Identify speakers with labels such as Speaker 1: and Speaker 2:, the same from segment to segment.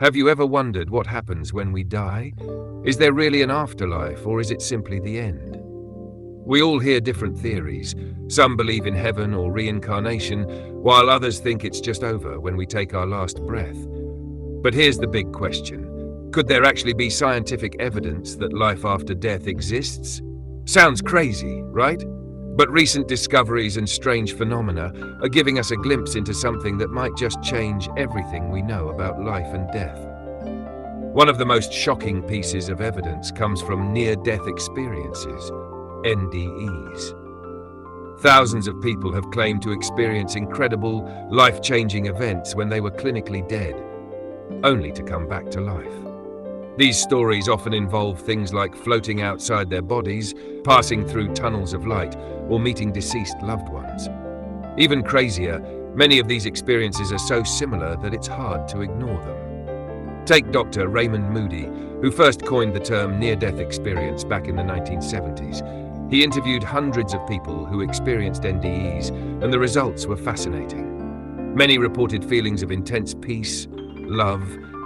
Speaker 1: Have you ever wondered what happens when we die? Is there really an afterlife, or is it simply the end? We all hear different theories. Some believe in heaven or reincarnation, while others think it's just over when we take our last breath. But here's the big question. Could there actually be scientific evidence that life after death exists? Sounds crazy, right? But recent discoveries and strange phenomena are giving us a glimpse into something that might just change everything we know about life and death. One of the most shocking pieces of evidence comes from near-death experiences, NDEs. Thousands of people have claimed to experience incredible, life-changing events when they were clinically dead, only to come back to life. These stories often involve things like floating outside their bodies, passing through tunnels of light, or meeting deceased loved ones. Even crazier, many of these experiences are so similar that it's hard to ignore them. Take Dr. Raymond Moody, who first coined the term near-death experience back in the 1970s. He interviewed hundreds of people who experienced NDEs, and the results were fascinating. Many reported feelings of intense peace, love,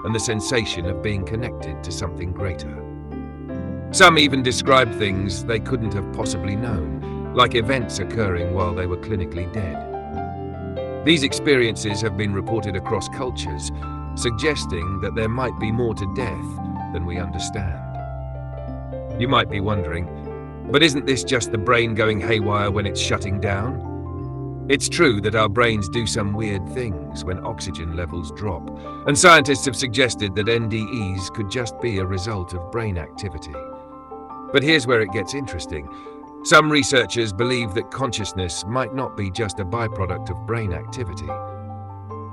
Speaker 1: and the sensation of being connected to something greater. Some even described things they couldn't have possibly known, like events occurring while they were clinically dead. These experiences have been reported across cultures, suggesting that there might be more to death than we understand. You might be wondering, but isn't this just the brain going haywire when it's shutting down? It's true that our brains do some weird things when oxygen levels drop, and scientists have suggested that NDEs could just be a result of brain activity. But here's where it gets interesting. Some researchers believe that consciousness might not be just a byproduct of brain activity.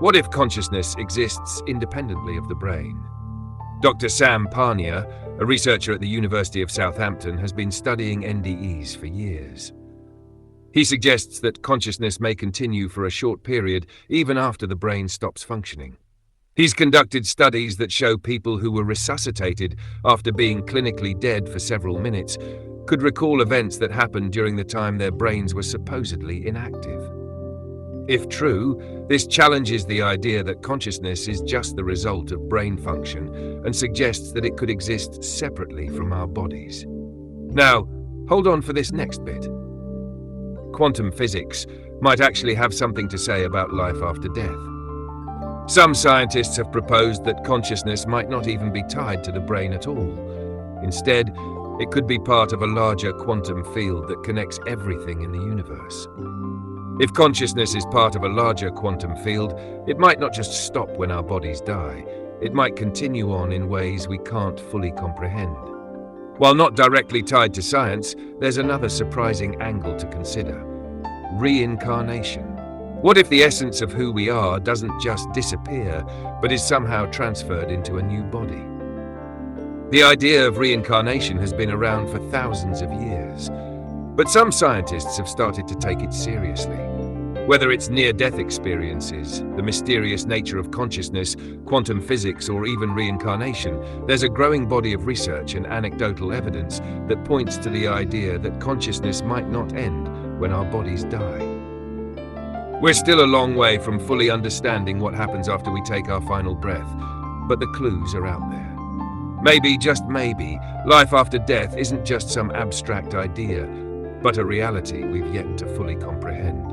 Speaker 1: What if consciousness exists independently of the brain? Dr. Sam Parnia, a researcher at the University of Southampton, has been studying NDEs for years. He suggests that consciousness may continue for a short period even after the brain stops functioning. He's conducted studies that show people who were resuscitated after being clinically dead for several minutes could recall events that happened during the time their brains were supposedly inactive. If true, this challenges the idea that consciousness is just the result of brain function and suggests that it could exist separately from our bodies. Now, hold on for this next bit. Quantum physics might actually have something to say about life after death. Some scientists have proposed that consciousness might not even be tied to the brain at all. Instead, it could be part of a larger quantum field that connects everything in the universe. If consciousness is part of a larger quantum field, it might not just stop when our bodies die. It might continue on in ways we can't fully comprehend. While not directly tied to science, there's another surprising angle to consider: reincarnation. What if the essence of who we are doesn't just disappear, but is somehow transferred into a new body? The idea of reincarnation has been around for thousands of years, but some scientists have started to take it seriously. Whether it's near-death experiences, the mysterious nature of consciousness, quantum physics, or even reincarnation, there's a growing body of research and anecdotal evidence that points to the idea that consciousness might not end when our bodies die. We're still a long way from fully understanding what happens after we take our final breath, but the clues are out there. Maybe, just maybe, life after death isn't just some abstract idea, but a reality we've yet to fully comprehend.